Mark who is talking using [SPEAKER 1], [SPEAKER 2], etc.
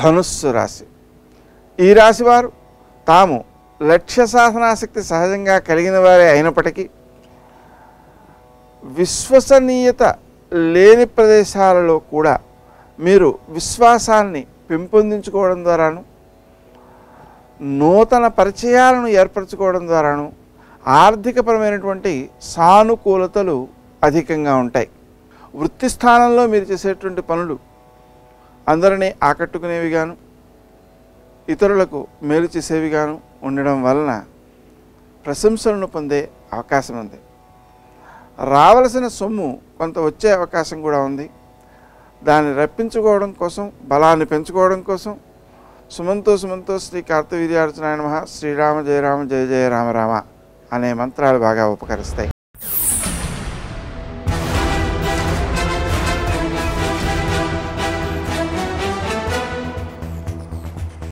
[SPEAKER 1] ధనుస్సు రాశి. ఈ రాశివారు తాము లక్ష్య సాధనాశక్తి సహజంగా కలిగిన వారే అయినప్పటికీ విశ్వసనీయత లేని ప్రదేశాలలో కూడా మీరు విశ్వాసాన్ని పెంపొందించుకోవడం ద్వారాను, నూతన పరిచయాలను ఏర్పరచుకోవడం ద్వారాను ఆర్థికపరమైనటువంటి సానుకూలతలు అధికంగా ఉంటాయి. వృత్తి స్థానంలో మీరు చేసేటువంటి పనులు అందరినీ ఆకట్టుకునేవిగాను, ఇతరులకు మేలు చేసేవిగాను ఉండడం వలన ప్రశంసలను పొందే అవకాశం ఉంది. రావలసిన సొమ్ము కొంత వచ్చే అవకాశం కూడా ఉంది. దాన్ని రప్పించుకోవడం కోసం, బలాన్ని పెంచుకోవడం కోసం సుమంతో సుమంతో శ్రీ కార్తవీర్యార్జునాయ నమః, శ్రీరామ జయ రామ జయ జయ రామ రామ అనే మంత్రాలు బాగా ఉపకరిస్తాయి.